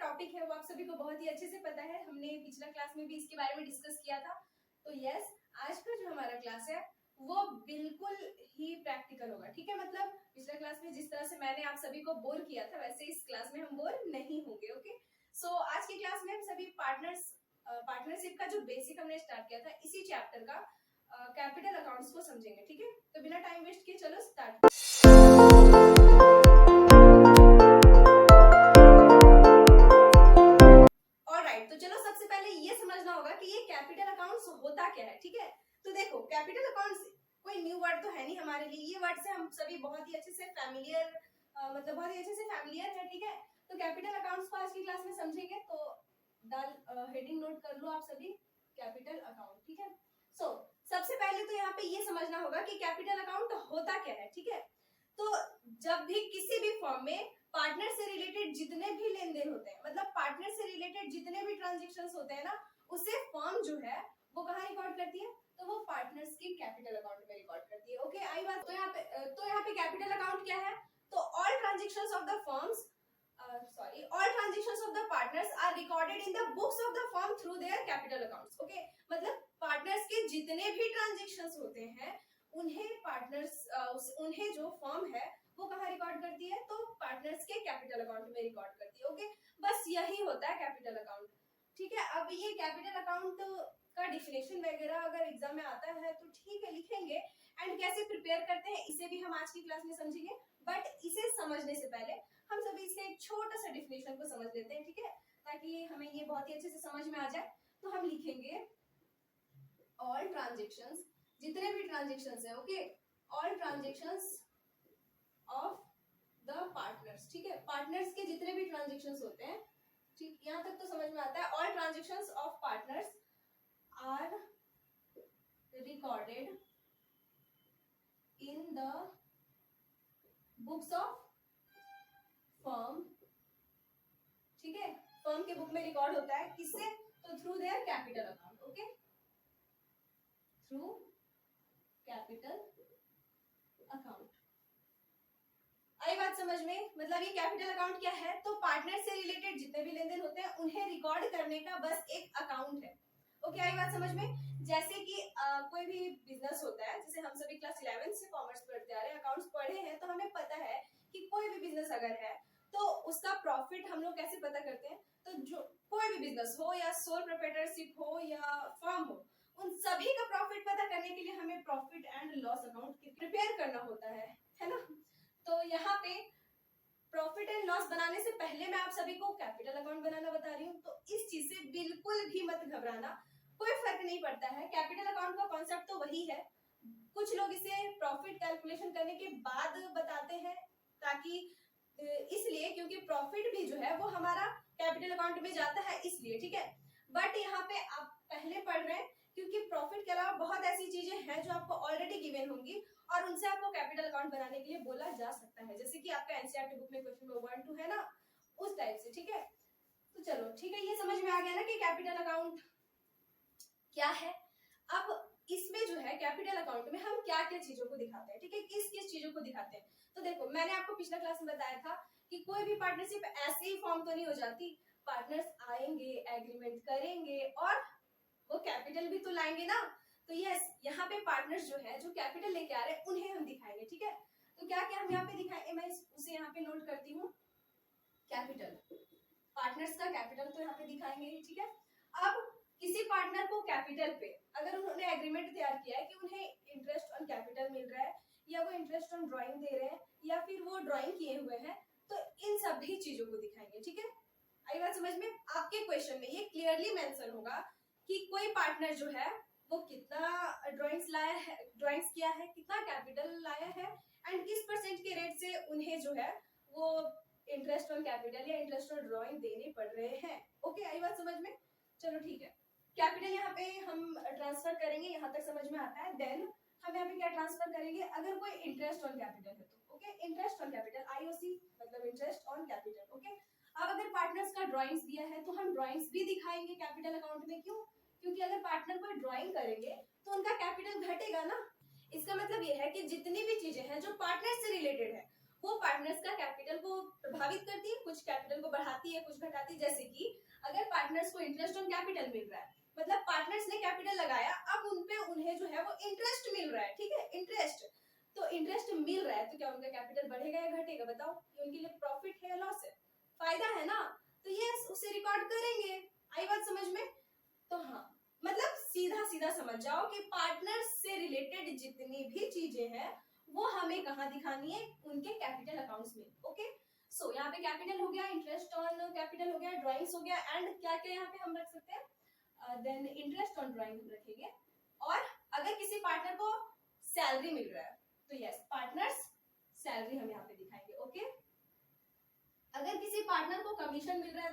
Topic है वो आप सभी को बहुत ही अच्छे से पता है, हमने पिछला क्लास में भी इसके बारे में डिस्कस किया था। तो यस, आज का जो हमारा क्लास है वो बिल्कुल ही प्रैक्टिकल होगा, ठीक है। मतलब पिछला क्लास में जिस तरह से मैंने आप सभी को बोर किया था वैसे इस क्लास में हम बोर नहीं होंगे। ओके, सो आज की क्लास में हम सभी पार्टनरशिप का जो बेसिक हमने स्टार्ट किया था इसी चैप्टर का कैपिटल अकाउंट्स को समझेंगे, ठीक है। तो बिना टाइम वेस्ट किए चलो स्टार्ट। ऑलराइट, तो चलो सबसे पहले ये समझना होगा कि ये कैपिटल अकाउंट्स होता क्या है, ठीक है। तो देखो, कैपिटल अकाउंट्स कोई न्यू वर्ड तो है नहीं हमारे लिए, ये वर्ड से हम सभी बहुत ही अच्छे से फैमिलियर है, ठीक है। तो कैपिटल अकाउंट्स को आज की क्लास में समझेंगे, तो हेडिंग नोट कर लो आप सभी, कैपिटल अकाउंट, ठीक है। सो सबसे पहले तो यहाँ पे ये समझना होगा कि कैपिटल अकाउंट होता क्या है, ठीक है। तो जब भी किसी भी फॉर्म में पार्टनर से रिलेटेड जितने भी लेन देन होते हैं, मतलब पार्टनर से रिलेटेड जितने भी ट्रांजेक्शंस होते हैं ना, उसे फर्म जो है वो कहाँ रिकॉर्ड करती है, तो वो पार्टनर्स के कैपिटल अकाउंट में रिकॉर्ड करती है। ओके, आई बात। तो यहाँ पे कैपिटल अकाउंट क्या है, तो all transactions of the firms all transactions of the partners are recorded in the books of the firm through their capital accounts. Okay, मतलब पार्टनर्स के जितने भी ट्रांजेक्शंस होते हैं उन्हें जो फर्म है वो कहाँ रिकॉर्ड करती है, तो पार्टनर्स के कैपिटल अकाउंट में रिकॉर्ड करती है। ओके, बस यही होता है कैपिटल अकाउंट, ठीक है। अब ये कैपिटल अकाउंट का डिफिनेशन वगैरह अगर एग्जाम में आता है तो ठीक है, लिखेंगे। एंड कैसे प्रिपेयर करते हैं इसे भी हम आज की क्लास में समझेंगे, बट इसे समझने से पहले हम सभी इसके एक छोटा सा डिफिनेशन को समझ लेते हैं, ठीक है, ताकि हमें ये बहुत ही अच्छे से समझ में आ जाए। तो हम लिखेंगे ऑल ट्रांजेक्शंस, जितने भी ट्रांजेक्शंस है, okay, all transactions of the partners, ठीक है। पार्टनर्स के जितने भी ट्रांजेक्शंस होते हैं, ठीक, यहाँ तक तो समझ में आता है। All transactions of partners are recorded in the books of firm, ठीक है। फर्म के बुक में रिकॉर्ड होता है, किससे, तो through their capital account. Okay, through capital account. आई बात समझ में, मतलब ये कैपिटल अकाउंट क्या है, तो पार्टनर से रिलेटेड जितने भी लेन देन होते हैं उन्हें रिकॉर्ड करने का बस एक अकाउंट है। ओके, आई बात समझ में। जैसे कि कोई भी बिजनेस होता है, जैसे हम सभी क्लास 11 से कॉमर्स पढ़ते आ रहे हैं, अकाउंट्स पढ़े हैं, तो हमें पता है कि कोई भी बिजनेस अगर है तो उसका प्रॉफिट हम लोग कैसे पता करते हैं, तो जो कोई भी बिजनेस हो या सोल प्रोप्राइटरशिप हो या फर्म हो, उन सभी का प्रॉफिट पता करने के लिए हमें profit and loss account prepare करना होता है ना। तो यहाँ पे प्रॉफिट एंड लॉस बनाने से पहले मैं आप सभी को कैपिटल अकाउंट बनाना बता रही हूँ, तो इस चीज से बिल्कुल भी मत घबराना, कोई फर्क नहीं पड़ता है। कैपिटल अकाउंट का कॉन्सेप्ट तो वही है, कुछ लोग इसे प्रॉफिट कैलकुलेशन करने के बाद बताते हैं, ताकि इसलिए क्योंकि प्रॉफिट भी जो है वो हमारा कैपिटल अकाउंट में जाता है, इसलिए, ठीक है। बट यहाँ पे आप पहले पढ़ रहे हैं क्योंकि प्रॉफिट के अलावा बहुत ऐसी चीजें हैं जो आपको ऑलरेडी गिवन होंगी और उनसे आपको कैपिटल अकाउंट बनाने के लिए बोला जा सकता है, जैसे कि आपका एनसीईआरटी बुक में क्वेश्चन नंबर 1 2 है ना, उस टाइप से, ठीक है। तो चलो ठीक है, ये समझ में आ गया ना कि कैपिटल अकाउंट क्या है। अब इसमें जो है कैपिटल अकाउंट में हम क्या क्या चीजों को दिखाते हैं, ठीक है, किस किस चीजों को दिखाते हैं। तो देखो, मैंने आपको पिछला क्लास में बताया था कि कोई भी पार्टनरशिप ऐसे ही फॉर्म तो नहीं हो जाती, पार्टनर्स आएंगे, एग्रीमेंट करेंगे और वो कैपिटल भी तो लाएंगे ना। तो यस, यहाँ पे पार्टनर्स जो है जो कैपिटल लेके आ रहे हैं उन्हें हम दिखाएंगे, ठीक है। तो क्या क्या हम यहाँ पे दिखाएंगे, मैं उसे यहाँ पे नोट करती हूँ। कैपिटल, पार्टनर्स का कैपिटल तो यहाँ पे दिखाएंगे, ठीक है। अब किसी पार्टनर को कैपिटल पे अगर उन्होंने एग्रीमेंट तैयार किया है कि उन्हें इंटरेस्ट ऑन कैपिटल मिल रहा है या वो इंटरेस्ट ऑन ड्राइंग दे रहे हैं या फिर वो ड्राइंग किए हुए हैं, तो इन सभी चीजों को दिखाएंगे, ठीक है। आई बात समझ में। आपके क्वेश्चन में ये क्लियरली मेंशन होगा कि कोई पार्टनर जो है वो कितना ड्राइंग्स किया है, कितना कैपिटल लाया है एंड किस परसेंट के रेट से उन्हें जो है वो इंटरेस्ट ऑन कैपिटल या इंटरेस्ट ऑन ड्राइंग देने पड़ रहे हैं। ओके, आई बात समझ में। चलो ठीक है, कैपिटल यहाँ पे हम ट्रांसफर करेंगे, यहाँ तक समझ में आता है। देन हम यहाँ पे क्या ट्रांसफर करेंगे, अगर कोई इंटरेस्ट ऑन कैपिटल है तो okay, interest on capital, IOC मतलब इंटरेस्ट ऑन कैपिटल। ओके, अब अगर पार्टनर्स का ड्राइंग्स दिया है तो हम ड्राइंग्स भी दिखाएंगे कैपिटल अकाउंट में। क्यों, क्योंकि अगर पार्टनर कोई ड्राइंग करेंगे तो उनका कैपिटल घटेगा ना। इसका मतलब ये है कि जितनी भी चीजें हैं जो पार्टनर से रिलेटेड है वो पार्टनर्स का कैपिटल को प्रभावित करती है, कुछ कैपिटल को बढ़ाती है, कुछ घटाती है। जैसे कि अगर पार्टनर्स को इंटरेस्ट ऑन कैपिटल मिल रहा है, मतलब पार्टनर्स ने कैपिटल लगाया, अब उनपे उन्हें जो है वो इंटरेस्ट मिल रहा है, ठीक है, इंटरेस्ट, तो इंटरेस्ट मिल रहा है तो क्या उनका कैपिटल बढ़ेगा या घटेगा? बताओ, ये उनके लिए प्रॉफिट है या लॉस है? फायदा है ना, तो ये उसे रिकॉर्ड करेंगे। आई बात समझ में? तो हाँ, मतलब सीधा सीधा समझ जाओ कि पार्टनर्स से रिलेटेड जितनी भी चीजें हैं वो हमें कहाँ दिखानी है? उनके कैपिटल अकाउंट्स में। ओके, सो यहाँ पे कैपिटल हो गया, इंटरेस्ट ऑन कैपिटल हो गया, ड्राइंग्स हो गया, एंड क्या क्या यहाँ पे हम रख सकते हैं? देन इंटरेस्ट ऑन ड्राइंग हम रखेंगे। और अगर किसी पार्टनर को सैलरी मिल रहा है तो यस, पार्टनर्स सैलरी हम यहाँ पे दिखाएंगे। ओके, अगर किसी पार्टनर को कमीशन मिल रहा है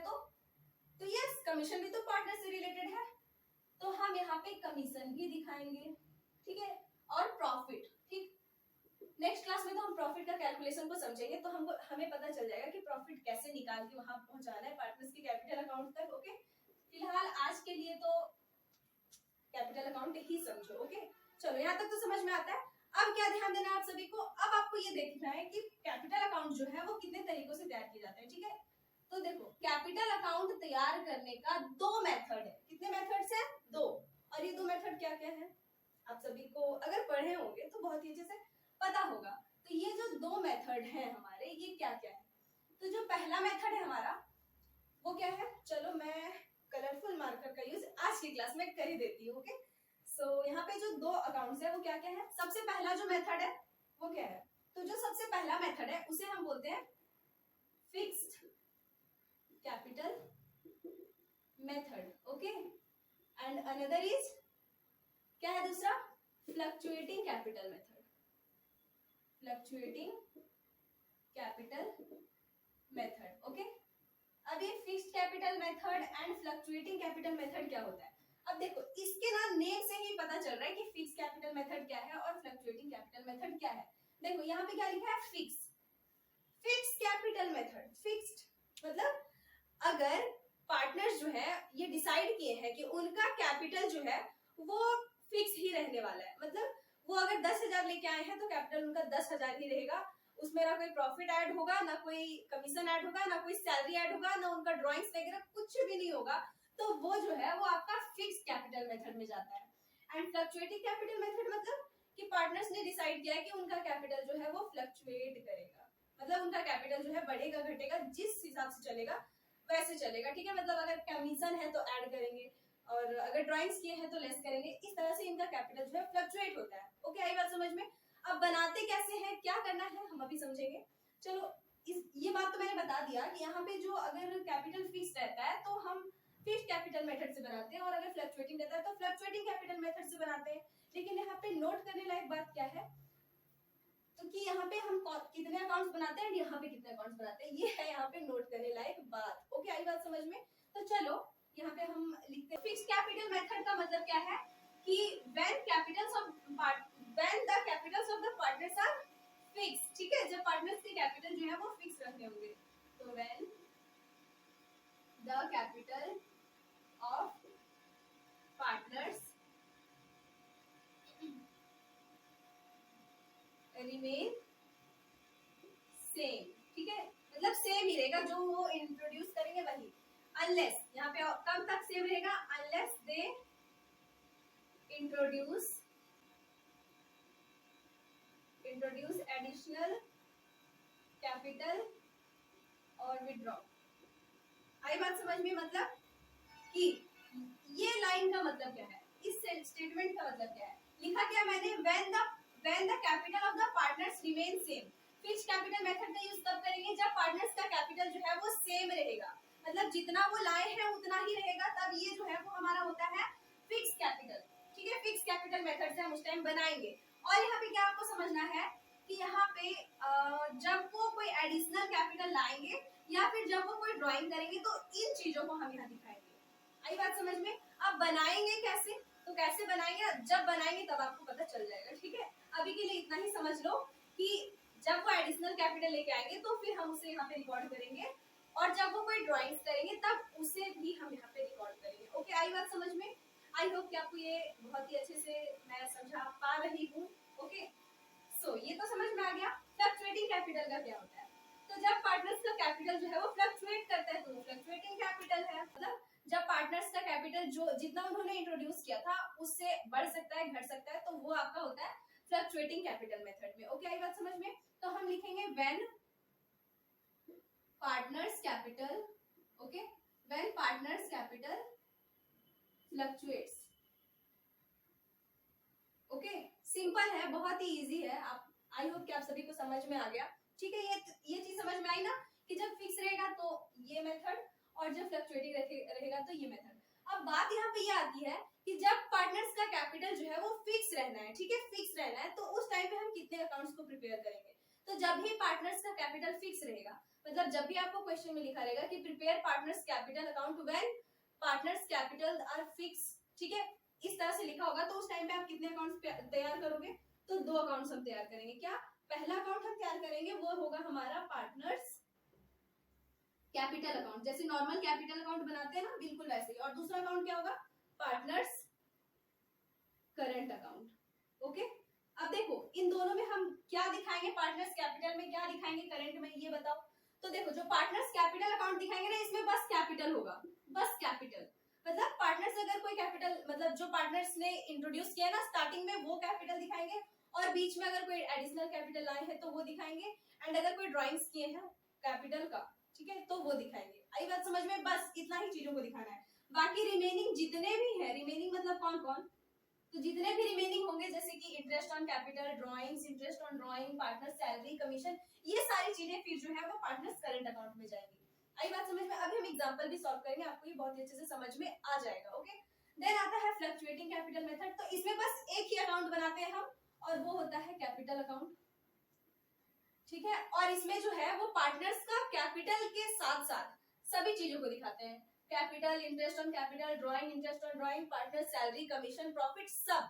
तो यस, कमीशन भी तो पार्टनर से रिलेटेड है, तो हम यहाँ पे कमीशन भी दिखाएंगे, ठीक है, और प्रॉफिट। ठीक, नेक्स्ट क्लास में तो हम प्रॉफिट का कैलकुलेशन को समझेंगे, तो हमको हमें पता चल जाएगा कि प्रॉफिट कैसे निकाल के वहां पहुंचाना है पार्टनर्स के कैपिटल अकाउंट तक। ओके, फिलहाल आज के लिए तो कैपिटल अकाउंट ही समझो। ओके, चलो यहाँ तक तो समझ में आता है। अब क्या ध्यान देना है आप सभी को? अब आपको ये देखना है कि कैपिटल अकाउंट जो है वो कितने तरीकों से तैयार किए जाते हैं। ठीक है, तो देखो, कैपिटल अकाउंट तैयार करने का 2 मेथड है। कितने मेथड्स हैं? 2। और ये 2 मेथड क्या क्या है आप सभी को अगर पढ़े होंगे तो बहुत ही अच्छे से पता होगा। तो ये जो 2 मेथड है हमारे, ये क्या क्या है? तो जो पहला मेथड है हमारा वो क्या है? चलो मैं कलरफुल मार्कर का यूज आज की क्लास में कर ही देती हूँ। ओके, सो यहाँ पे जो 2 अकाउंट्स है वो क्या क्या है? सबसे पहला जो मेथड है वो क्या है? तो जो सबसे पहला मेथड है उसे हम बोलते हैं fixed capital method. Okay, and another is क्या है दूसरा? Fluctuating capital method. Fluctuating capital method. Okay, अब ये fixed capital method and fluctuating capital method क्या होता है? अब देखो, इसके ना नेम से ही पता चल रहा है कि फिक्स्ड कैपिटल मेथड क्या है और फ्लक्चुएटिंग कैपिटल मेथड क्या है। देखो यहाँ पे क्या लिखा है? Fix, fixed capital method. Fixed मतलब अगर पार्टनर्स जो है ये डिसाइड किए हैं कि उनका कैपिटल जो है वो फिक्स ही रहने वाला है, मतलब वो अगर 10,000 लेके आए हैं तो कैपिटल उनका 10,000 ही रहेगा, उसमें ना कोई प्रॉफिट ऐड होगा, ना कोई कमीशन ऐड होगा, ना कोई सैलरी ऐड होगा, ना उनका ड्राइंग्स वगैरह कुछ भी नहीं होगा, तो वो जो है वो आपका फिक्स्ड कैपिटल मेथड में जाता है। एंड फ्लक्चुएटिंग कैपिटल मेथड मतलब कि पार्टनर्स ने डिसाइड किया है कि उनका कैपिटल जो है वो फ्लक्चुएट करेगा, मतलब उनका कैपिटल जो है बढ़ेगा घटेगा, जिस हिसाब से चलेगा वैसे चलेगा। ठीक है, मतलब अगर कमीशन है तो ऐड करेंगे और अगर ड्राइंग्स किए हैं तो लेस करेंगे, इस तरह से इनका कैपिटल जो है फ्लक्चुएट होता है। ओके, आई बात समझ में? अब बनाते कैसे हैं, क्या करना है, हम अभी समझेंगे। चलो, ये बात तो मैंने बता दिया कि यहाँ पे जो अगर कैपिटल फिक्स रहता है तो हम फिक्स्ड कैपिटल मेथड से बनाते हैं, और अगर फ्लक्चुएटिंग रहता है तो फ्लक्चुएटिंग कैपिटल मेथड से बनाते हैं। लेकिन यहाँ पे नोट करने लायक बात क्या है? तो कि यहाँ पे हम कितने अकाउंट्स बनाते हैं, यहाँ पे कितने अकाउंट्स बनाते हैं, ये है यहाँ पे नोट करने लायक बात। ओके, आई बात समझ में? तो चलो यहाँ पे हम लिखते हैं फिक्स्ड कैपिटल मेथड का मतलब क्या है कि when the capitals of the partners are fixed। ठीक है, जब पार्टनर्स के कैपिटल जो है वो फिक्स रखे होंगे, तो when the capital of partners remain same। ठीक है, मतलब सेम ही रहेगा, जो वो इंट्रोड्यूस करेंगे वही, अनलेस यहाँ पे कब तक सेम रहेगा? Unless they introduce additional capital और विड्रॉ। आई बात समझ में? मतलब कि ये लाइन का मतलब क्या है, इस स्टेटमेंट का मतलब क्या है? लिखा क्या मैंने? when the capital of the partners remain same। Fixed capital method का यूज तब करेंगे जब पार्टनर्स का कैपिटल जो है वो सेम रहेगा, मतलब जितना वो लाए हैं उतना ही रहेगा, तब ये जो है वो हमारा होता है फिक्स्ड कैपिटल। ठीक है, फिक्स्ड कैपिटल मेथड से हम उस टाइम बनाएंगे। और यहाँ पे क्या आपको समझना है कि यहाँ पे जब वो कोई एडिशनल कैपिटल लाएंगे या फिर जब वो कोई ड्राइंग करेंगे तो इन चीजों को हम यहाँ दिखाएंगे। आई बात समझ में? अब बनाएंगे कैसे? तो कैसे बनाएंगे, जब बनाएंगे तब आपको पता चल जाएगा। ठीक है, अभी के लिए इतना ही समझ लो कि जब वो एडिशनल कैपिटल लेके आएंगे तो फिर हम उसे यहाँ पे रिकॉर्ड करेंगे, और जब वो कोई ड्राइंग्स करेंगे तब उसे भी हम यहाँ पे रिकॉर्ड करेंगे। ओके, आई बात समझ में? आई होप कि आपको ये बहुत ही अच्छे से मैं समझा पा रही हूँ। ओके, सो ये तो समझ में आ गया। फ्लक्चुएटिंग कैपिटल का क्या होता है? तो जब पार्टनर्स का कैपिटल कैपिटल जो है वो फ्लक्चुएट करता है, तो वो फ्लक्चुएटिंग कैपिटल है। मतलब जब पार्टनर्स का कैपिटल जो जितना उन्होंने इंट्रोड्यूस किया था उससे बढ़ सकता है, घट सकता है, तो वो आपका होता है फ्लक्चुएटिंग कैपिटल मेथड में। ओके, आई बात समझ में? तो हम लिखेंगे when partners capital, okay, when partners capital fluctuates. Okay, simple है, बहुत ही इजी है। आप आई होप कि आप सभी को समझ में आ गया। ठीक है, ये चीज समझ में आई ना कि जब फिक्स रहेगा तो ये मेथड और जब फ्लक्चुएटिंग रहेगा तो ये मेथड। अब बात यहाँ पे ये आती है कि जब पार्टनर्स का कैपिटल जो है वो फिक्स रहना है, ठीक है, फिक्स रहना है, तो उस टाइम पे हम कितने अकाउंट्स को प्रिपेयर करेंगे? तो जब भी पार्टनर्स का कैपिटल फिक्स रहेगा, मतलब जब भी आपको क्वेश्चन में लिखा रहेगा कि prepare partners capital account when partners capital R fix, ठीक है, इस तरह से लिखा होगा, तो उस टाइम पे आप कितने अकाउंट्स तैयार करोगे? तो 2 अकाउंट्स हम तैयार करेंगे। क्या? पहला अकाउंट हम तैयार करेंगे वो होगा हमारा पार्टनर्स कैपिटल अकाउंट, जैसे नॉर्मल कैपिटल अकाउंट बनाते हैं ना, बिल्कुल वैसे ही। और दूसरा अकाउंट क्या होगा? Partners current account. ओके, अब देखो इन दोनों में हम क्या दिखाएंगे? पार्टनर्स कैपिटल में क्या दिखाएंगे, करंट में, ये बताओ। तो देखो जो पार्टनर्स कैपिटल अकाउंट दिखाएंगे ना, इसमें बस कैपिटल होगा, बस कैपिटल। मतलब पार्टनर्स अगर कोई कैपिटल, मतलब जो पार्टनर्स ने इंट्रोड्यूस किया ना स्टार्टिंग में, वो कैपिटल दिखाएंगे, और बीच में अगर कोई एडिशनल कैपिटल आए हैं तो वो दिखाएंगे, एंड अगर कोई ड्राइंग्स किए हैं कैपिटल का, ठीक है, तो वो दिखाएंगे। आई बात समझ में? बस इतना ही चीजों को दिखाना है। बाकी रिमेनिंग जितने भी है, रिमेनिंग मतलब कौन कौन, तो जितने भी रिमेनिंग होंगे जैसे कि interest on capital, drawings, interest on drawing, partner salary, commission, ये सारी चीजें फिर जो है वो पार्टनर्स करंट अकाउंट में जाएंगी। आई बात समझ में? अभी हम एग्जांपल भी सॉल्व करेंगे, आपको ये बहुत अच्छे से समझ में आ जाएगा। ओके, देन आता है फ्लक्चुएटिंग कैपिटल मेथड। तो इसमें बस एक ही अकाउंट बनाते हैं हम, और वो होता है कैपिटल अकाउंट, ठीक है। और इसमें जो है वो पार्टनर्स का कैपिटल के साथ साथ सभी चीजों को दिखाते हैं, capital, interest on capital, drawing, interest on drawing, partner salary, commission, profit, सब,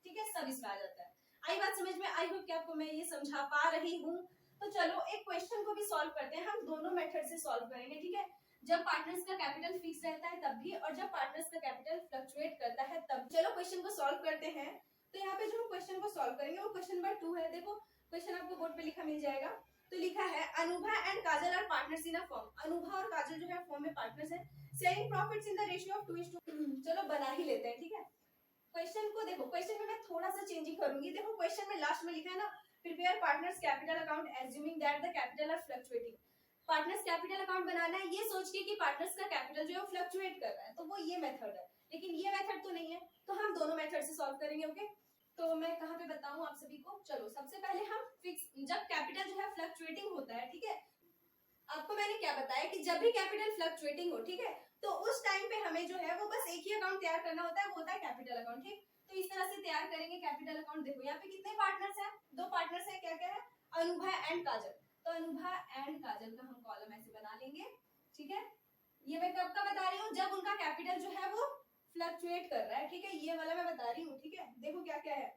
ठीक है, सब इसमें आ जाता है। आई बात समझ में? आई होप कि आपको मैं ये समझा पा रही हूँ। तो चलो एक क्वेश्चन को भी सॉल्व करते हैं, हम दोनों मेथड से सॉल्व करेंगे, ठीक है, जब पार्टनर्स का कैपिटल फिक्स रहता है तब भी, और जब पार्टनर्स का कैपिटल फ्लक्चुएट करता है तब। चलो क्वेश्चन को सॉल्व करते हैं। तो यहाँ पे जो हम क्वेश्चन को सॉल्व करेंगे वो क्वेश्चन नंबर 2 है। देखो क्वेश्चन आपको बोर्ड पे लिखा मिल जाएगा। तो लिखा है Anubha and Kajal are partners in a firm. Anubha और काजल जो है फर्म में पार्टनर्स हैं, sharing profits in the ratio of 2:2। चलो बना ही लेते हैं, ठीक है। क्वेश्चन को देखो, क्वेश्चन में मैं थोड़ा सा चेंजिंग करूंगी। देखो क्वेश्चन में लास्ट में लिखा है ना, prepare partners capital account assuming that the capital are fluctuating. Partners capital account बनाना है ये सोच के कि पार्टनर्स का कैपिटल जो है वो फ्लक्चुएट कर रहा है, तो वो ये मेथड है। लेकिन ये मेथड तो नहीं है, तो हम दोनों मेथड से सॉल्व करेंगे। ओके, तो मैं कहाँ पे बताऊं आप सभी को? चलो सबसे पहले हम फिक्स, जब कैपिटल जो है फ्लक्चुएटिंग होता है, ठीक है, आपको मैंने क्या बताया कि जब भी कैपिटल फ्लक्चुएटिंग हो, ठीक है, तो उस टाइम पे हमें जो है वो बस एक ही अकाउंट तैयार करना होता है, वो होता है कैपिटल अकाउंट, ठीक। तो इस तरह से तैयार करेंगे कैपिटल अकाउंट। देखो यहाँ पे कितने पार्टनर्स हैं? 2 पार्टनर्स हैं, क्या क्या है? अनुभा एंड काजल। तो अनुभा एंड काजल का हम कॉलम ऐसे बना लेंगे, ठीक है। ये मैं कब का बता रही हूँ? जब उनका कैपिटल जो है वो फ्लक्चुएट कर रहा है, ठीक है, ये वाला मैं बता रही हूँ, ठीक है। देखो क्या क्या है,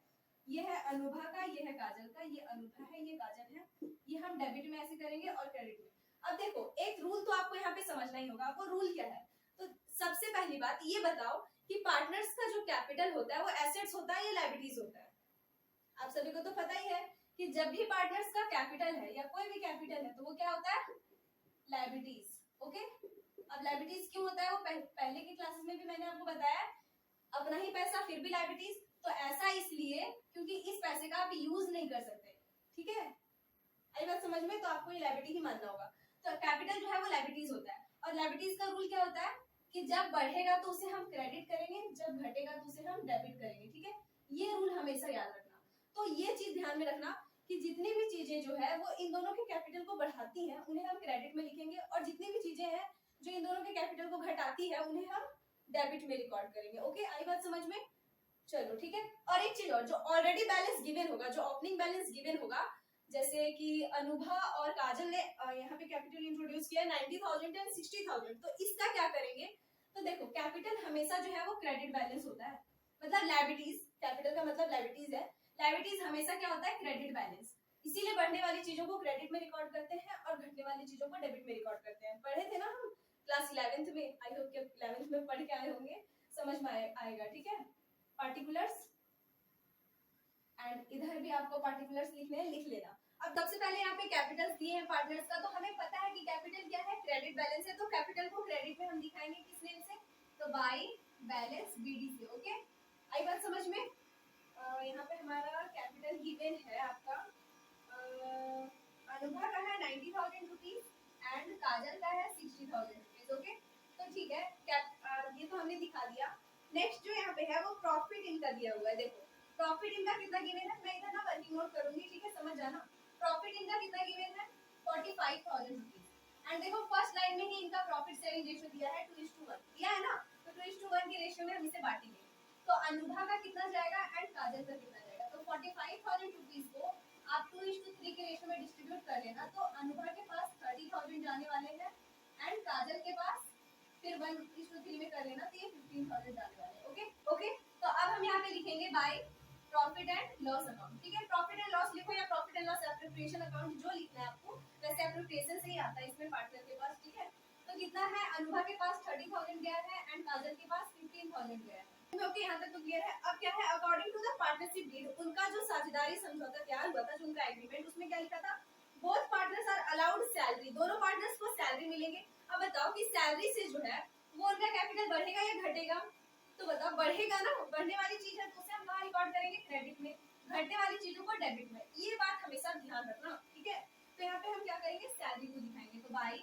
ये है अनुभा का, ये है काजल का, ये अनुभा है, ये काजल है। ये हम डेबिट में ऐसे करेंगे और क्रेडिट में। अब देखो एक रूल तो आपको यहाँ पे समझना ही होगा। वो रूल क्या है? तो सबसे पहली बात ये बताओ कि पार्टनर्स का जो कैपिटल होता है वो एसेट्स होता है या लायबिलिटीज होता है? आप सभी को तो पता ही है कि जब भी पार्टनर्स का कैपिटल है या कोई भी कैपिटल है तो वो क्या होता है? लायबिलिटीज। ओके, अब लायबिलिटीज क्यों होता है? वो पहले की क्लासेस में भी मैंने आपको बताया, अपना ही पैसा फिर भी लायबिलिटीज। तो ऐसा इसलिए क्योंकि इस पैसे का आप यूज नहीं कर सकते, ठीक है। आई बात समझ में? तो आपको ये लायबिलिटी ही मानना होगा। तो कैपिटल जो है वो लायबिलिटीज होता है, और लायबिलिटीज का रूल क्या होता है कि जब बढ़ेगा तो उसे हम क्रेडिट करेंगे, जब घटेगा तो उसे हम डेबिट करेंगे, ठीक है। ये रूल हमेशा याद रखना। तो ये चीज ध्यान में रखना कि जितनी भी चीजें जो है वो इन दोनों के कैपिटल को बढ़ाती हैं उन्हें हम क्रेडिट में लिखेंगे, और जितनी भी चीजें हैं जो इन दोनों के कैपिटल को घटाती है उन्हें हम डेबिट में रिकॉर्ड करेंगे। ओके, आई बात समझ में? चलो ठीक है। और एक चीज और, जो ऑलरेडी बैलेंस गिवन होगा, जो ओपनिंग बैलेंस गिवन होगा, जैसे कि अनुभा और काजल ने यहाँ पे कैपिटल इंट्रोड्यूस किया 90,000 एंड 60,000, तो इसका क्या करेंगे? तो देखो कैपिटल हमेशा जो है वो क्रेडिट बैलेंस होता है, मतलब लायबिलिटीज, कैपिटल का मतलब लायबिलिटीज है, लायबिलिटीज हमेशा क्या होता है? Credit balance. इसीलिए बढ़ने वाली चीजों को क्रेडिट में रिकॉर्ड करते हैं और घटने वाली चीजों को डेबिट में रिकॉर्ड करते हैं। पढ़े थे ना हम क्लास 11th में, आई होप कि 11th में पढ़ के आए होंगे, समझ में आएगा, ठीक है। पार्टिकुलर्स, एंड इधर भी आपको पार्टिकुलर्स लिखने हैं, लिख लेना। अब सबसे पहले यहाँ पे कैपिटल दिए हैं पार्टनर्स का, तो हमें पता है कि कैपिटल क्या है? बैलेंस है तो कैपिटल को क्रेडिट में हम दिखाएंगे किस नेम से, तो बाय बैलेंस बीडी से। ओके, आई बात समझ में। यहाँ पे हमारा कैपिटल गिवन है आपका, अनुभा का है 90,000 रुपीज एंड काजल का है 60,000 रुपीज। ओके, तो ठीक है, ये तो हमने दिखा दिया। नेक्स्ट जो यहाँ पे है वो प्रॉफिट इनका दिया हुआ है। देखो प्रॉफिट इनका कितना गिवन है, मैं इधर ना वर्किंग नोट करूंगी, ठीक है, समझ जाना। प्रॉफिट इनका कितना गिवन है 45,000 रुपीज एंड देखो फर्स्ट लाइन में ही इनका प्रॉफिट शेयरिंग रेशियो दिया है 2:1 दिया है ना, तो 2:1 के रेशियो में हम इसे बांटेंगे। तो अनुभा का कितना जाएगा एंड काजल का कितना जाएगा, तो 45,000 रुपीज को आप 2:3 के रेशियो में डिस्ट्रीब्यूट कर लेना, तो अनुभा के पास 30,000 जाने वाले हैं एंड काजल के पास फिर 1:3 में कर लेना, तो ये 15,000 जाने वाले हैं। ओके ओके, तो अब हम यहाँ पे लिखेंगे by profit and loss account. ठीक है, प्रॉफिट एंड लॉस लिखो या profit and loss appropriation account, जो लिखना है आपको, वैसे एप्रोप्रिएशन से ही आता है इसमें पार्टनर के पास। ठीक है, तो कितना है, अनुभा के पास 30,000 गया है एंड काजल के पास 15,000 गया है। ओके, यहाँ तक तो क्लियर है। अब क्या है, according to the partnership deed, उनका जो साझेदारी समझौता तैयार हुआ था, जो उनका एग्रीमेंट, उसमें क्या लिखा था, both partners are allowed salary, दोनों पार्टनर्स को सैलरी मिलेंगे। अब बताओ कि सैलरी से जो है वो उनका कैपिटल बढ़ेगा या घटेगा, तो बताओ बढ़ेगा ना, बढ़ने वाली चीज है तो उसे हम कहाँ रिकॉर्ड करेंगे, क्रेडिट में, घटने वाली चीजों को डेबिट में। ये बात हमेशा ध्यान रखना। ठीक है, तो यहाँ पे हम क्या करेंगे, सैलरी को दिखाएंगे, तो बाय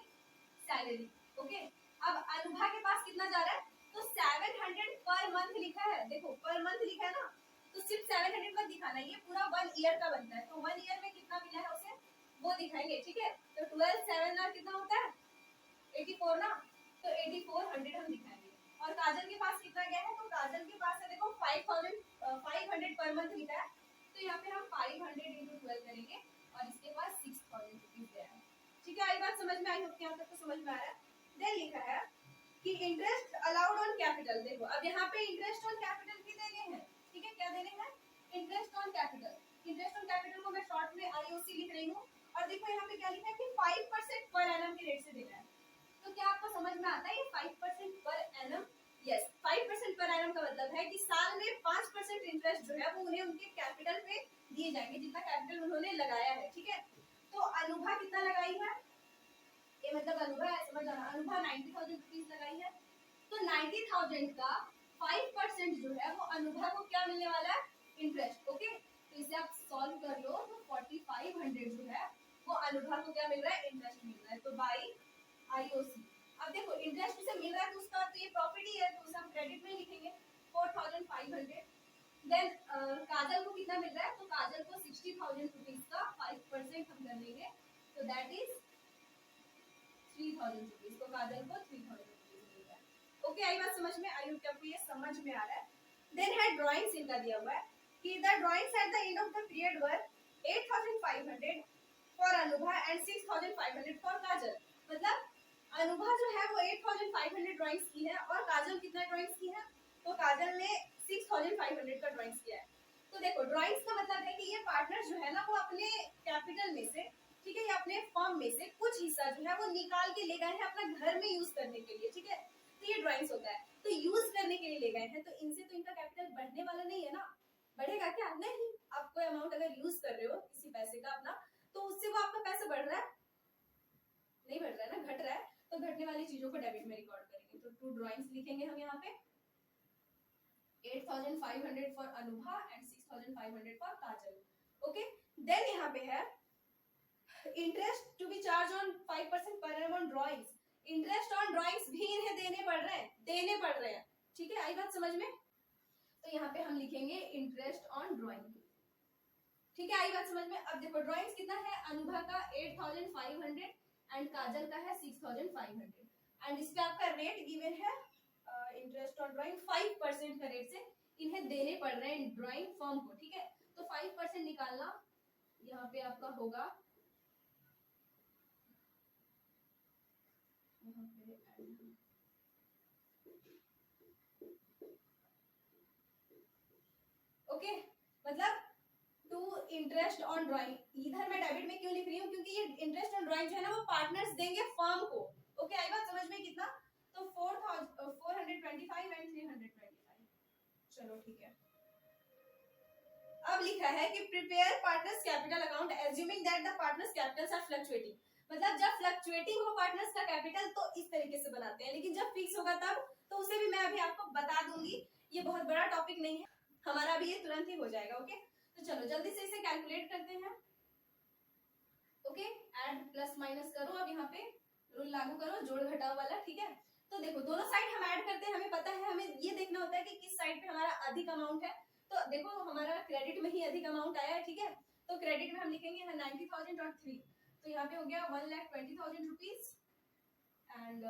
सैलरी। ओके, अब अनुभा के पास कितना जा रहा है, तो 700 पर मंथ लिखा है, देखो पर मंथ लिखा है ना, तो सिर्फ 700 मत दिखाना, ये पूरा 1 ईयर का बनता है, तो 1 ईयर में कितना मिला है उसे वो दिखाएंगे। ठीक है, तो 12 7 और कितना होता है 84 ना, तो 8400 हम दिखाएंगे। और काजल के पास कितना गया है, तो काजल के पास है देखो 500 पर मंथ लिखा है, तो यहाँ पे हम 500 × 12 करेंगे और इसके पास 6,000 रुपीज गया है। ठीक है, आई बात समझ में आई होगी, यहाँ तक तो समझ में आ रहा है। देन लिखा है कि इंटरेस्ट अलाउड ऑन कैपिटल, देखो अब यहाँ पे इंटरेस्ट ऑन कैपिटल भी देने हैं। ठीक है, क्या देने हैं, interest on capital. Interest on capital को मैं शॉर्ट में आईओसी लिख रही हूँ, और देखो यहाँ पे क्या लिखा है कि 5% पर एनम के रेट से देना है। तो क्या आपको समझ में आता है ये 5% पर एनम, यस 5% पर एनम का मतलब है कि साल में 5% इंटरेस्ट जो है वो उन्हें उनके कैपिटल पे दिए जाएंगे, जितना कैपिटल उन्होंने लगाया है। ठीक है, तो अनुभा कितना लगाई है, ये मतलब अनुभा है, समझ आना, अनुभा 90,000 रुपीज लगाई है, तो 90,000 का 5% जो है वो अनुभा को क्या मिलने वाला है, इंटरेस्ट। ओके, तो इसे आप सॉल्व कर लो, तो 4500 जो है वो अनुभा को क्या मिल रहा है, इंटरेस्ट मिल रहा है, तो बाय आईओसी। अब देखो इंटरेस्ट उसे मिल रहा है तो उसका तो ये प्रॉफिट ही है, तो उसे हम क्रेडिट में लिखेंगे 4500। देन काजल को कितना मिल रहा है, तो काजल को 60,000 रुपीज का 5% हम कर लेंगे, तो दैट इज 3,000 रुपीज, तो काजल को 3,000 रुपीज मिल रहा है। ओके, आई बात समझ में, आई होप आपको ये समझ में आ रहा है। देन है ड्राइंग्स, इनका दिया हुआ है कि the drawings at the end of the period were 8,500 for Anubha and 6,500 for Kajal. मतलब अनुभा जो है वो 8,500 ड्राइंग्स की है और काजल कितना ड्राइंग्स की है, तो काजल ने 6,500 का ड्राइंग्स किया है। तो देखो ड्राइंग्स का मतलब है कि ये पार्टनर जो है ना वो अपने कैपिटल में से, ठीक है, या अपने फर्म में से कुछ हिस्सा जो है वो निकाल के ले गए हैं अपना घर में यूज करने के लिए। ठीक है, तो ये ड्राइंग्स होता है, तो यूज करने के लिए ले गए हैं, तो इनसे तो इनका कैपिटल बढ़ने वाला नहीं है ना, बढ़ेगा क्या, नहीं। आप कोई अमाउंट अगर यूज कर रहे हो किसी पैसे का अपना, तो उससे वो आपका पैसा बढ़ रहा है, नहीं बढ़ रहा है ना, घट रहा है, तो घटने वाली चीजों को डेबिट में रिकॉर्ड करेंगे। तो 2 ड्राइंग्स लिखेंगे हम यहाँ पे, 8,500 for Anubha and 6,500 for Kajal. Okay, then यहाँ पे है interest to be charge on 5% पर annum on drawings. Interest on drawings भी इन्हें देने पड़ रहे हैं। ठीक है, आई बात समझ में, तो यहाँ पे हम लिखेंगे इंटरेस्ट ऑन ड्राइंग। ठीक है, आई बात समझ में। अब देखो ड्राइंग्स कितना है, अनुभा का 8,500 एंड काजल का है 6,500 एंड इस पे आपका रेट गिवन है, इंटरेस्ट ऑन ड्राइंग 5% का रेट से इन्हें देने पड़ रहे हैं ड्राइंग फर्म को। ठीक है, तो 5% निकालना यहाँ पे आपका होगा, ओके, मतलब टू इंटरेस्ट ऑन ड्राइंग, इधर मैं डेबिट में क्यों लिख रही हूँ, क्योंकि ये इंटरेस्ट ऑन ड्राइंग जो है ना वो पार्टनर्स देंगे फर्म को। ओके, आई बात समझ में, कितना, तो 425 एंड 325। चलो ठीक है, अब लिखा है कि prepare partners capital account assuming that the partners capitals are fluctuating. मतलब जब फ्लक्चुएटिंग हो पार्टनर्स का कैपिटल तो इस तरीके से बनाते हैं, लेकिन जब फिक्स होगा तब तो उसे भी मैं अभी आपको बता दूंगी, ये बहुत बड़ा टॉपिक नहीं है हमारा, अभी ये तुरंत ही हो जाएगा। ओके, तो चलो जल्दी से इसे कैलकुलेट करते हैं। ओके, ऐड प्लस माइनस करो, अब यहाँ पे रूल लागू करो जोड़ घटाव वाला, ठीक है। तो देखो दोनों साइड हम ऐड करते हैं, हमें पता है, हमें ये देखना होता है कि किस साइड पे हमारा अधिक अमाउंट है। तो देखो हमारा क्रेडिट में ही अधिक अमाउंट आया है, ठीक है। तो क्रेडिट में हम लिखेंगे 90,000 और 3, तो यहाँ पे हो गया 1,20,000 रुपीज एंड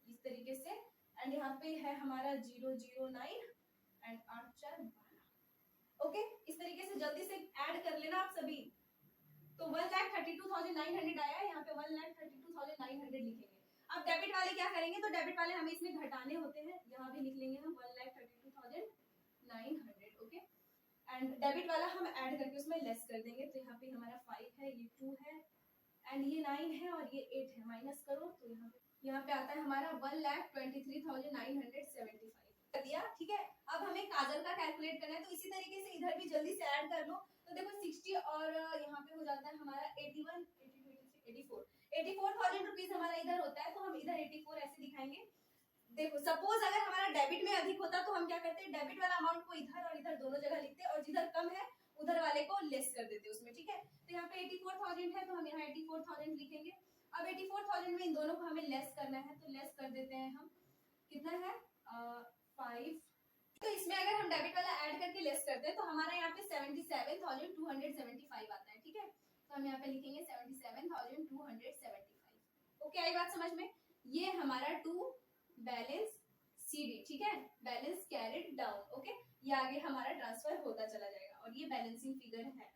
इस तरीके से, एंड यहाँ पे है हमारा 009 एंड 8 4 12। ओके, इस तरीके से जल्दी से ऐड कर लेना आप सभी। तो 1,32,900 आया, यहाँ पे 1,32,900 लिखेंगे। अब डेबिट वाले क्या करेंगे, तो डेबिट वाले हमें इसमें घटाने होते हैं, यहाँ भी लिख लेंगे हम 1,32,900। ओके, एंड डेबिट वाला हम ऐड करके उसमें लेस कर देंगे, तो यहाँ पे हमारा 5 है, ये 2 है एंड ये 9 है और ये 8 है, माइनस करो तो यहाँ पे आता है हमारा 1,23,975 कर दिया, ठीक है। अब हमें काजल का कैलकुलेट करना है, तो इसी तरीके से इधर भी जल्दी से ऐड कर लो। तो देखो 60 और यहाँ पे हो जाता है हमारा 81, 84,000 रुपीज हमारा इधर होता है, तो हम इधर 84 ऐसे दिखाएंगे। देखो सपोज अगर हमारा डेबिट में अधिक होता तो हम क्या करते हैं, डेबिट वाला अमाउंट को इधर और इधर दोनों जगह लिखते, और जिधर कम है उधर वाले को लेस कर देते उसमें, ठीक है। तो यहाँ पे 84,000 है, तो हम यहाँ 84,000 लिखेंगे। अब 84,000 में इन दोनों को हमें लेस करना है, तो लेस कर देते हैं हम, कितना है 5। तो इसमें अगर हम डेबिट वाला ऐड करके लेस करते हैं तो हमारा यहाँ पे 77,275 आता है, ठीक है। तो हम यहाँ पे लिखेंगे 77,275। ओके, आई बात समझ में। ये हमारा टू बैलेंस सीडी, ठीक है, बैलेंस कैरिड डाउन। ओके, ये आगे हमारा ट्रांसफर होता चला जाएगा और ये बैलेंसिंग फिगर है,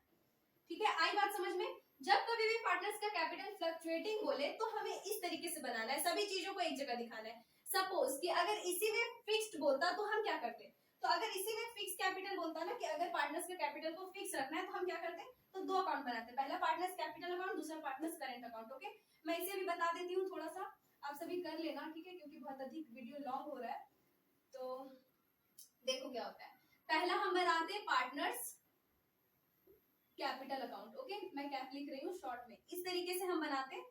ठीक है। आई बात समझ में। जब कभी भी पार्टनर्स का कैपिटल फ्लक्चुएटिंग बोले तो हमें इस तरीके से बनाना है, सभी चीजों को एक जगह दिखाना है। सपोज कि अगर इसी में फिक्स्ड बोलता तो हम क्या करते, तो अगर इसी में फिक्स कैपिटल बोलता ना कि अगर पार्टनर्स के कैपिटल को फिक्स रखना है तो हम क्या करते हैं, तो दो अकाउंट बनाते हैं, पहला पार्टनर्स कैपिटल अकाउंट, दूसरा पार्टनर्स करंट अकाउंट। ओके, मैं इसे भी बता देती हूँ, थोड़ा सा आप सभी कर लेना, ठीक है, क्योंकि बहुत अधिक वीडियो लॉन्ग हो रहा है। तो देखो क्या होता है, पहला हम बनाते हैं पार्टनर्स कैपिटल अकाउंट। ओके, मैं कैप लिख रही हूँ शॉर्ट में, इस तरीके से हम बनाते हैं।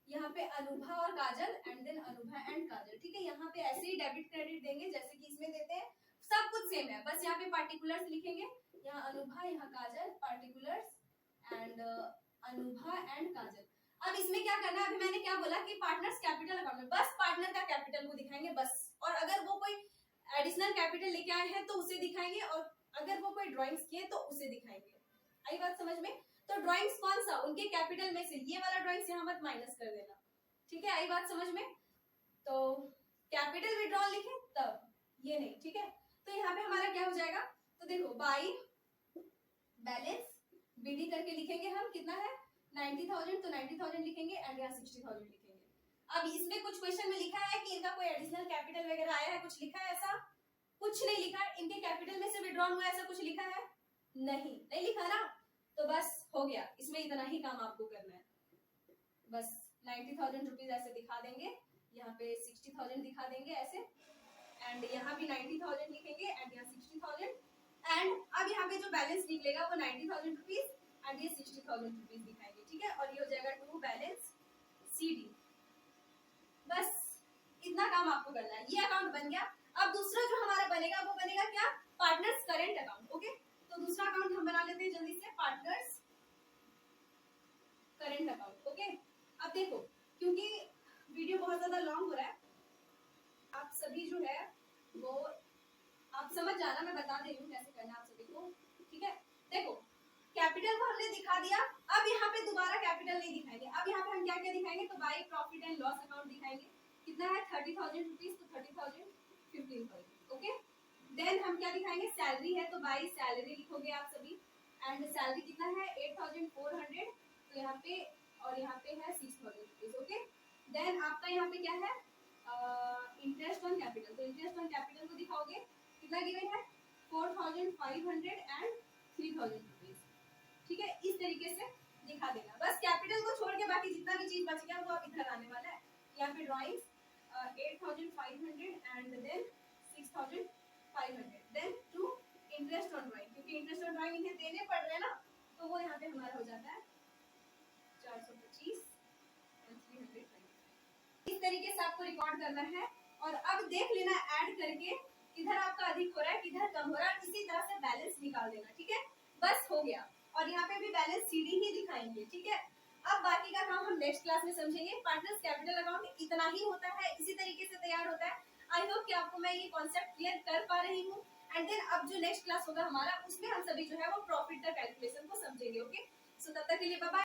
यहाँ पे अनुभा और काजल एंड देन अनुभा एंड काजल, ठीक है। यहाँ पे ऐसे ही डेबिट क्रेडिट देंगे जैसे कि इसमें देते हैं, सब कुछ सेम है, बस यहाँ पे पार्टिकुलर्स लिखेंगे, यहाँ अनुभा यहाँ काजल, पार्टिकुलर्स एंड अनुभा एंड काजल। अब इसमें क्या करना है, अभी मैंने क्या बोला कि पार्टनर्स कैपिटल अकाउंट में बस पार्टनर का कैपिटल को दिखाएंगे बस, और अगर वो कोई एडिशनल कैपिटल लेके आए हैं तो उसे दिखाएंगे, और अगर वो कोई ड्राइंग्स किए तो उसे दिखाएंगे। आई बात समझ में। तो ड्राइंग्स कौन सा, उनके कैपिटल में से ये वाला ड्राइंग्स यहाँ मत माइनस कर देना, ठीक है। आई बात समझ में। तो कैपिटल विड्रॉल लिखे तब, ये नहीं, ठीक है। तो यहाँ पे हमारा क्या हो जाएगा, तो देखो बाई बैलेंस बीडी करके लिखेंगे हम, कितना है 90,000, तो 90,000 लिखेंगे एंड यहाँ 60,000 लिखेंगे। अब इसमें कुछ क्वेश्चन में लिखा है कि इनका कोई एडिशनल कैपिटल वगैरह आया है, कुछ लिखा है ऐसा, कुछ नहीं लिखा है। इनके कैपिटल में से विड्रॉन हुआ ऐसा कुछ लिखा है, नहीं लिखा ना, तो बस हो गया, इसमें इतना ही काम आपको करना है, बस 90,000 रुपीज ऐसे दिखा देंगे, यहाँ पे 60,000 दिखा देंगे ऐसे, एंड यहाँ भी 90,000 लिखेंगे एंड यहाँ 60,000, एंड अब यहाँ पे जो बैलेंस निकलेगा वो 90,000 रुपीज एंड ये 60,000 रुपीज दिखाएंगे, ठीक है। और ये हो जाएगा टू बैलेंस सीडी। बस इतना काम आपको करना है, ये अकाउंट बन गया। अब दूसरा जो हमारा बनेगा वो बनेगा क्या, पार्टनर्स करेंट अकाउंट। ओके, तो दूसरा अकाउंट हम बना लेते हैं जल्दी से, पार्टनर्स करेंट अकाउंट। ओके, अब देखो क्योंकि वीडियो बहुत ज्यादा लॉन्ग हो रहा है, आप सभी जो है वो आप समझ जाना, मैं बता दे रही हूँ कैसे करना है आप सभी को, ठीक है। देखो कैपिटल को हमने दिखा दिया, अब यहाँ पे दोबारा कैपिटल नहीं दिखाएंगे, अब यहाँ पे हम क्या क्या दिखाएंगे, तो by profit and loss account दिखाएंगे, कितना है 30,000 रुपीज, तो 30,000 15,000। ओके, देन हम क्या दिखाएंगे, सैलरी है तो बाई सैलरी लिखोगे आप सभी, एंड सैलरी कितना है 8,400, तो यहाँ पे और यहाँ पे है 6,000 रुपीज। ओके, देन आपका यहाँ पे क्या है इंटरेस्ट ऑन कैपिटल, तो इंटरेस्ट ऑन कैपिटल को दिखाओगे, कितना गिवन है 4,500 एंड 3,000 रुपीज, ठीक है। इस तरीके से दिखा देना, बस कैपिटल को छोड़ के बाकी जितना भी चीज बच गया वो अब इधर आने वाला है। यहाँ पे drawings 8,500 and then 6,500, then to interest on drawing, क्योंकि इंटरेस्ट ऑन ड्राइंग इन्हें देने पड़ रहे हैं ना, तो वो यहाँ पे हमारा हो जाता है 425 तरीके से आपको रिकॉर्ड करना है और अब देख लेना ऐड करके किधर आपका अधिक हो रहा है किधर कम हो रहा है, इसी तरह से बैलेंस निकाल देना। ठीक है, बस हो गया। और यहाँ पे भी बैलेंस सीडी ही दिखाएंगे। ठीक है, अब बाकी का काम हम नेक्स्ट क्लास में समझेंगे। पार्टनर्स कैपिटल अकाउंट इतना ही होता है, इसी तरीके से तैयार होता है। आई होप कि आपको मैं ये कॉन्सेप्ट क्लियर कर पा रही हूँ। एंड देन अब जो नेक्स्ट क्लास होगा हमारा, उसमें हम सभी जो है वो प्रॉफिट का कैलकुलेशन को समझेंगे। ओके, सो तब तक के लिए बाय बाय।